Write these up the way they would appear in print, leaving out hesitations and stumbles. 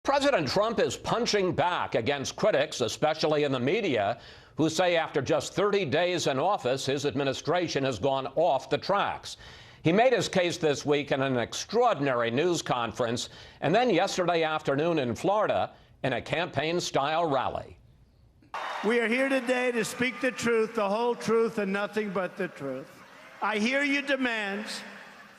President Trump is punching back against critics, especially in the media, who say after just 30 days in office, his administration has gone off the tracks. He made his case this week in an extraordinary news conference, and then yesterday afternoon in Florida in a campaign-style rally. We are here today to speak the truth, the whole truth, and nothing but the truth. I hear your demands,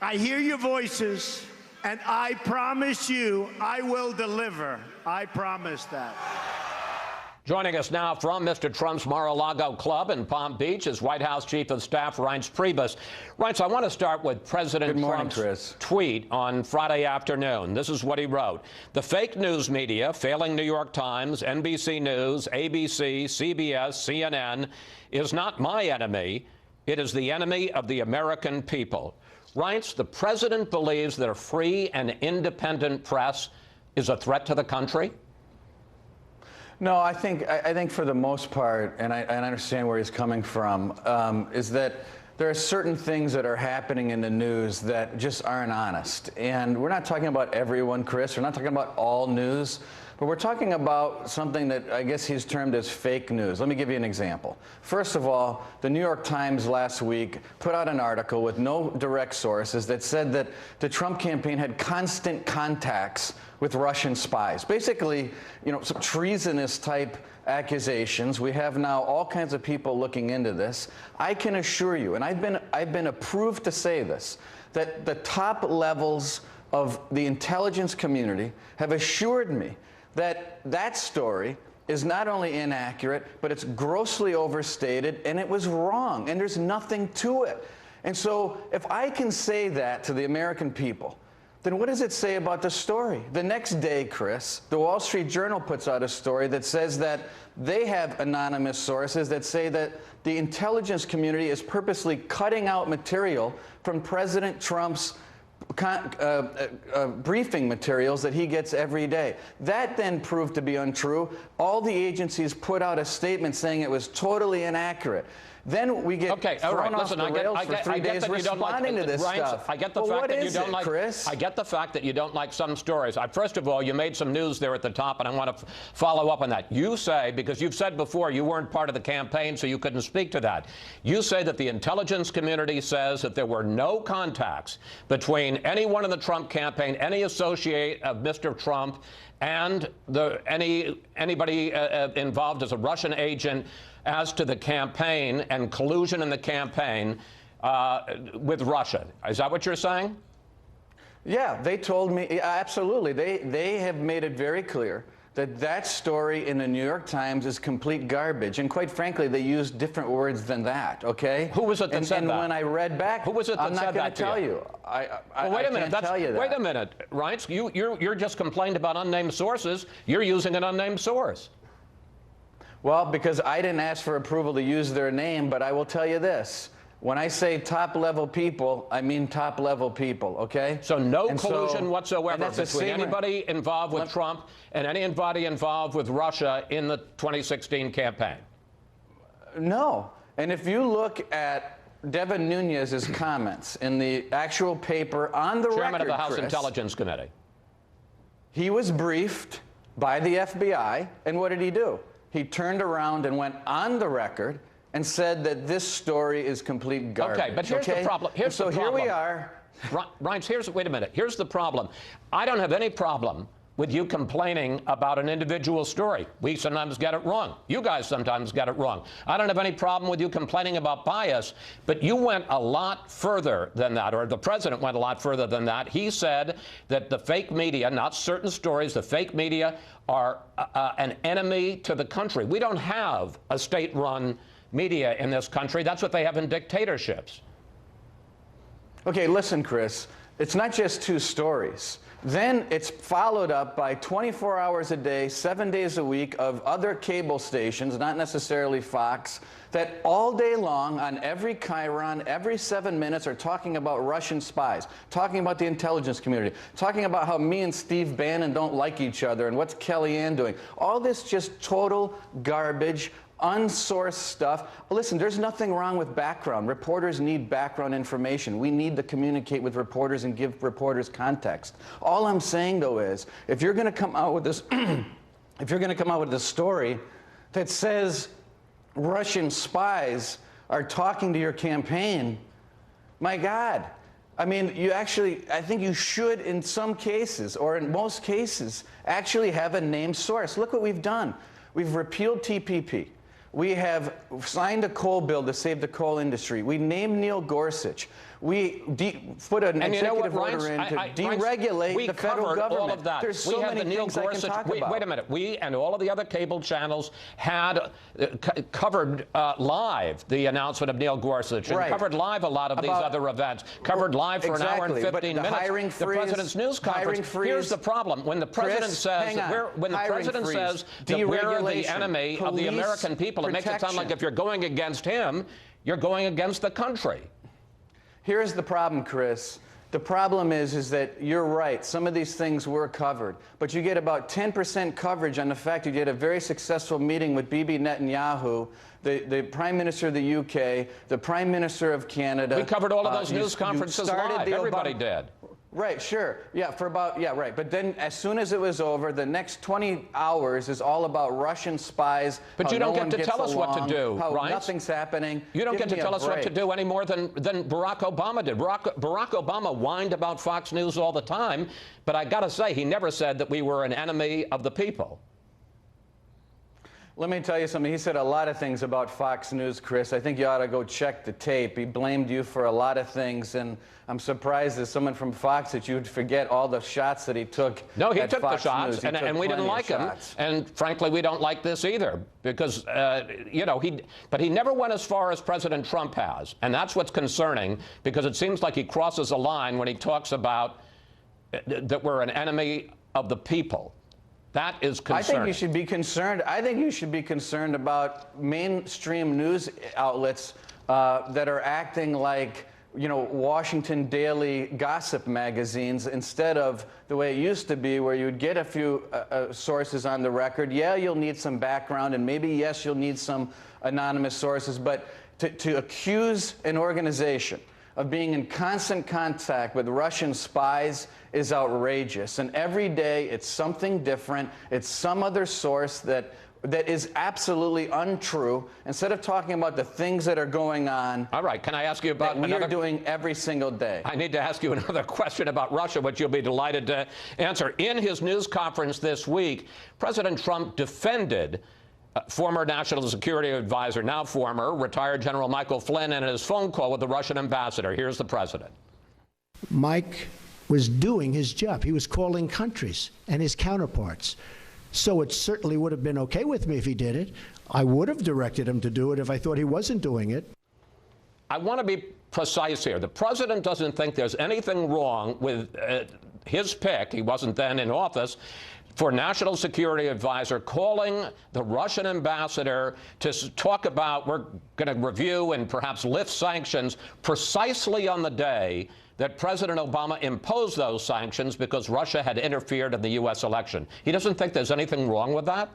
I hear your voices, and I promise you, I will deliver. I promise that. Joining us now from Mr. Trump's Mar-a-Lago club in Palm Beach is White House Chief of Staff Reince Priebus. Reince, I want to start with President Trump's tweet on Friday afternoon. This is what he wrote. The fake news media, failing New York Times, NBC News, ABC, CBS, CNN, is not my enemy. It is the enemy of the American people. Reince, the president believes that a free and independent press is a threat to the country? No, I think for the most part, and I understand where he's coming from, is that there are certain things that are happening in the news that just aren't honest. And we're not talking about everyone, Chris. We're not talking about all news. But we're talking about something that I guess he's termed as fake news. Let me give you an example. First of all, the New York Times last week put out an article with no direct sources that said that the Trump campaign had constant contacts with Russian spies. Basically, you know, some treasonous type accusations. We have now all kinds of people looking into this. I can assure you, and I've been approved to say this, that the top levels of the intelligence community have assured me that that story is not only inaccurate, but it's grossly overstated, and it was wrong, and there's nothing to it. And so if I can say that to the American people, then what does it say about the story? The next day, Chris, the Wall Street Journal puts out a story that says that they have anonymous sources that say that the intelligence community is purposely cutting out material from President Trump's briefing materials that he gets every day. That then proved to be untrue. All the agencies put out a statement saying it was totally inaccurate. Then we get thrown off the rails for 3 days responding to this stuff. I get the fact that you don't like, Chris? I get the fact that you don't like some stories. First of all, you made some news there at the top, and I want to follow up on that. You say, because you've said before you weren't part of the campaign, so you couldn't speak to that. You say that the intelligence community says that there were no contacts between anyone in the Trump campaign, any associate of Mr. Trump, and anybody involved as a Russian agent as to the campaign and collusion in the campaign with Russia. Is that what you're saying? Yeah, they told me, absolutely. They have made it very clear that that story in the New York Times is complete garbage. And quite frankly, they used different words than that, okay? Who was it that said that? And when I read back, who was it that I'm not going to tell you. Well, wait a minute. Wait a minute, Reince. You're just complained about unnamed sources. You're using an unnamed source. Well, because I didn't ask for approval to use their name, but I will tell you this. When I say top-level people, I mean top-level people, okay? So no collusion whatsoever between anybody involved with Trump and anybody involved with Russia in the 2016 campaign? No. And if you look at Devin Nunes's comments in the actual paper on the record, Chairman of the House Chris, Intelligence Committee. He was briefed by the FBI, and what did he do? He turned around and went on the record and said that this story is complete garbage. Okay, but here's the problem. Here we are. Reince, wait a minute. Here's the problem. I don't have any problem with you complaining about an individual story. We sometimes get it wrong. You guys sometimes get it wrong. I don't have any problem with you complaining about bias, but you went a lot further than that, or the president went a lot further than that. He said that the fake media, not certain stories, the fake media are an enemy to the country. We don't have a state-run media in this country. That's what they have in dictatorships. Okay, listen, Chris. It's not just two stories. Then it's followed up by 24 hours a day, 7 days a week of other cable stations, not necessarily Fox, that all day long on every chyron, every 7 minutes are talking about Russian spies, talking about the intelligence community, talking about how me and Steve Bannon don't like each other and what's Kellyanne doing. All this just total garbage, unsourced stuff. Listen, there's nothing wrong with background. Reporters need background information. We need to communicate with reporters and give reporters context. All I'm saying, though, is if you're going to come out with this, if you're going to come out with this story that says Russian spies are talking to your campaign, my God. I mean, I think you should, in some cases, or in most cases, actually have a named source. Look what we've done. We've repealed TPP. We have signed a coal bill to save the coal industry. We named Neil Gorsuch. We put an executive order in to deregulate the federal government. All of that. There's so many things I can talk about. Wait a minute. We and all of the other cable channels had covered live the announcement of Neil Gorsuch and covered live a lot of these other events. Covered live for an hour and 15 minutes. Hiring the president's news conference. Here's the problem: when the president says that we're the enemy of the American people, it makes it sound like if you're going against him, you're going against the country. Here's the problem, Chris. The problem is that you're right. Some of these things were covered. But you get about 10% coverage on the fact you did a very successful meeting with Bibi Netanyahu, the Prime Minister of the UK, the Prime Minister of Canada. We covered all of those news conferences live. Everybody did. Right, sure. Yeah, right. But then as soon as it was over, the next 20 hours is all about Russian spies. But you don't get to tell us what to do, right? Nothing's happening. You don't get to tell us what to do any more than Barack Obama did. Barack Obama whined about Fox News all the time, but I got to say, he never said that we were an enemy of the people. Let me tell you something. He said a lot of things about Fox News, Chris. I think you ought to go check the tape. He blamed you for a lot of things, and I'm surprised as someone from Fox that you would forget all the shots that he took. No, he took the shots, and we didn't like him. And frankly, we don't like this either, because but he never went as far as President Trump has, and that's what's concerning, because it seems like he crosses a line when he talks about that we're an enemy of the people. That is concerning. I think you should be concerned. I think you should be concerned about mainstream news outlets that are acting like, Washington Daily gossip magazines instead of the way it used to be, where you'd get a few sources on the record. Yeah, you'll need some background, and maybe, yes, you'll need some anonymous sources, but to accuse an organization of being in constant contact with Russian spies is outrageous. And every day it's something different. It's some other source that is absolutely untrue. Instead of talking about the things that are going on. All right, can I ask you about that we are doing every single day? I need to ask you another question about Russia, which you'll be delighted to answer. In his news conference this week, President Trump defended former National Security Advisor, now former, retired General Michael Flynn, in his phone call with the Russian ambassador. Here's the president. Mike was doing his job. He was calling countries and his counterparts. So it certainly would have been okay with me if he did it. I would have directed him to do it if I thought he wasn't doing it. I want to be precise here. The president doesn't think there's anything wrong with his pick. He wasn't then in office. For National Security Advisor, calling the Russian ambassador to talk about, we're going to review and perhaps lift sanctions precisely on the day that President Obama imposed those sanctions because Russia had interfered in the U.S. election. He doesn't think there's anything wrong with that?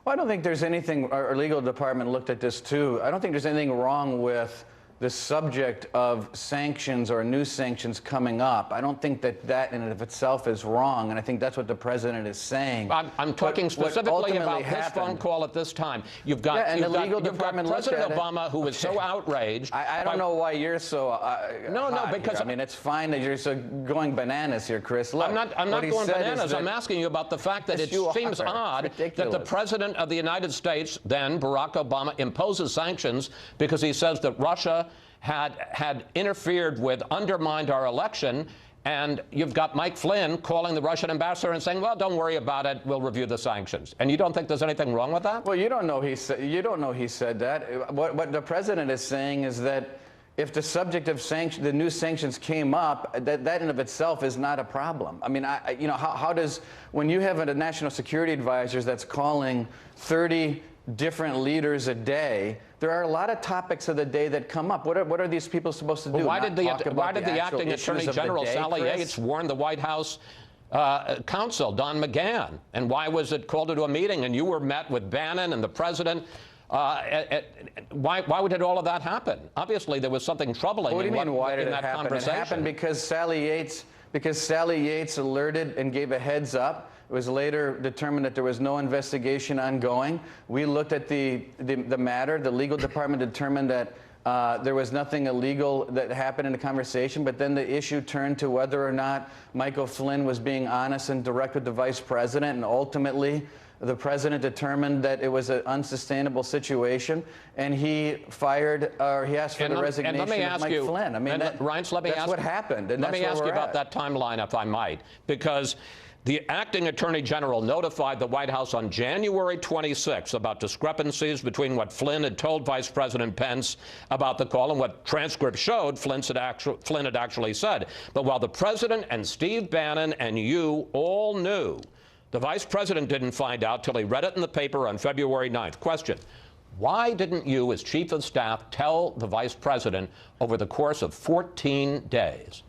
Well, I don't think there's anything, our legal department looked at this too. I don't think there's anything wrong with the subject of sanctions or new sanctions coming up. I don't think that in and of itself is wrong, and I think that's what the president is saying. I'm talking specifically about this phone call at this time. You've got President Obama, who is so outraged. I don't know why you're so No, because I mean, it's fine that you're so going bananas here, Chris. Look, I'm not going bananas. I'm asking you about the fact that it seems odd that the president of the United States, then Barack Obama, imposes sanctions because he says that Russia had interfered with, undermined our election, and you've got Mike Flynn calling the Russian ambassador and saying, well, don't worry about it, we'll review the sanctions. And you don't think there's anything wrong with that? Well, you don't know he said that. What the president is saying is that if the subject of the new sanctions came up, that in of itself is not a problem. I mean, how does, when you have a national security advisor that's calling 30 different leaders a day, there are a lot of topics of the day that come up. What are these people supposed to do? Well, why did the acting Attorney General, Sally Yates, warn the White House counsel, Don McGahn? And why was it called to a meeting and you were met with Bannon and the president? Why did all of that happen? Obviously, there was something troubling what do you mean, why did in it that happen? conversation. It happened because Sally Yates alerted and gave a heads up. It was later determined that there was no investigation ongoing. We looked at the matter. The legal department determined that there was nothing illegal that happened in the conversation, but then the issue turned to whether or not Michael Flynn was being honest and direct with the vice president, and ultimately the president determined that it was an unsustainable situation, and he fired, or he asked for the resignation of Mike Flynn. I mean, Reince, let me that's ask, what happened, and let that's me where ask you we're about at. that timeline, if I might, because the acting attorney general notified the White House on January 26 about discrepancies between what Flynn had told Vice President Pence about the call and what transcripts showed Flynn had actually said. But while the president and Steve Bannon and you all knew, the vice president didn't find out till he read it in the paper on February 9th. Question: why didn't you, as chief of staff, tell the vice president over the course of 14 days?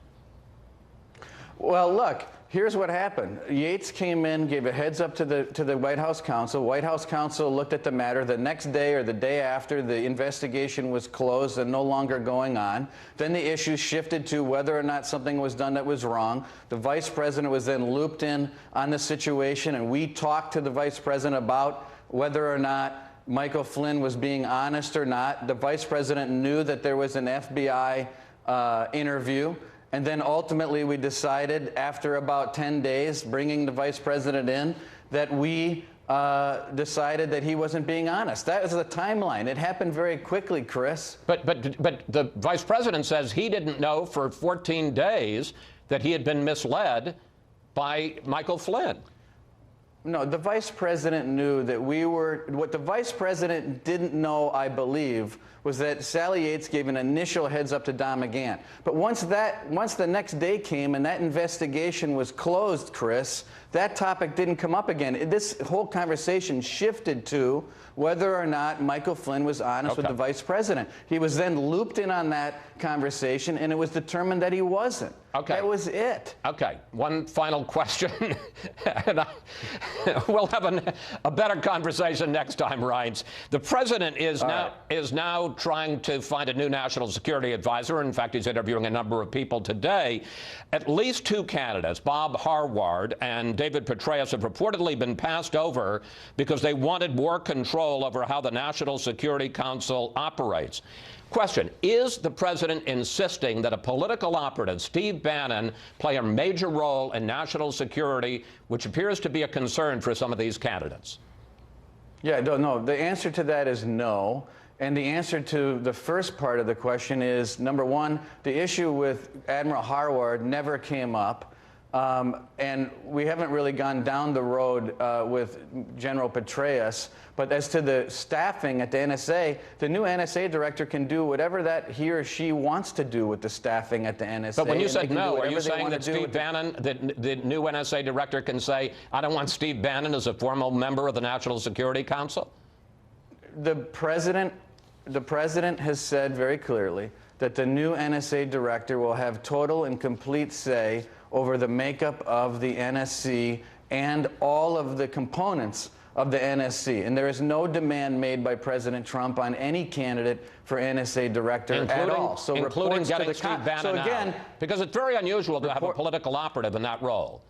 Well, look, here's what happened. Yates came in, gave a heads up to the White House counsel. White House counsel looked at the matter. The next day or the day after, the investigation was closed and no longer going on. Then the issue shifted to whether or not something was done that was wrong. The vice president was then looped in on the situation, and we talked to the vice president about whether or not Michael Flynn was being honest or not. The vice president knew that there was an FBI interview. And then ultimately we decided, after about 10 days, bringing the vice president in, that we decided that he wasn't being honest. That was the timeline. It happened very quickly, Chris. But the vice president says he didn't know for 14 days that he had been misled by Michael Flynn. No, the vice president knew that we were. What the vice president didn't know, I believe, was that Sally Yates gave an initial heads up to Don McGahn. But once the next day came and that investigation was closed, Chris, that topic didn't come up again. This whole conversation shifted to whether or not Michael Flynn was honest with the vice president. He was then looped in on that conversation, and it was determined that he wasn't. Okay. That was it. Okay. One final question. And we'll have a better conversation next time, Reince. The president is now trying to find a new national security advisor. In fact, he's interviewing a number of people today. At least two candidates, Bob Harward and David Petraeus, have reportedly been passed over because they wanted more control over how the National Security Council operates. Question: is the president insisting that a political operative, Steve Bannon, play a major role in national security, which appears to be a concern for some of these candidates? Yeah, no, the answer to that is no. And the answer to the first part of the question is, number one, the issue with Admiral Harward never came up. And we haven't really gone down the road with General Petraeus. But as to the staffing at the NSA, the new NSA director can do whatever that he or she wants to do with the staffing at the NSA. But when you said no, are you saying that Steve Bannon, the new NSA director, can say, I don't want Steve Bannon as a formal member of the National Security Council? The president has said very clearly that the new NSA director will have total and complete say over the makeup of the NSC and all of the components of the NSC. And there is no demand made by President Trump on any candidate for NSA director at all. So including getting Steve Bannon out. Because it's very unusual to have a political operative in that role.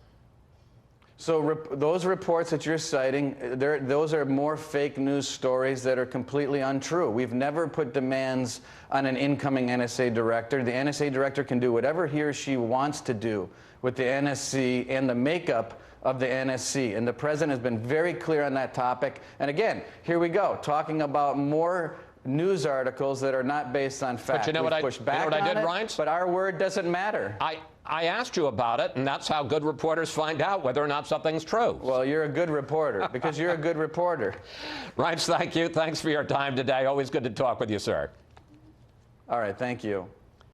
So those reports that you're citing, those are more fake news stories that are completely untrue. We've never put demands on an incoming NSA director. The NSA director can do whatever he or she wants to do with the NSC and the makeup of the NSC. And the president has been very clear on that topic. And again, here we go, talking about more news articles that are not based on fact. But you know what I did, Reince? But our word doesn't matter. I asked you about it, and that's how good reporters find out whether or not something's true. Well, you're a good reporter, because you're a good reporter. Reince, thank you. Thanks for your time today. Always good to talk with you, sir. All right, thank you.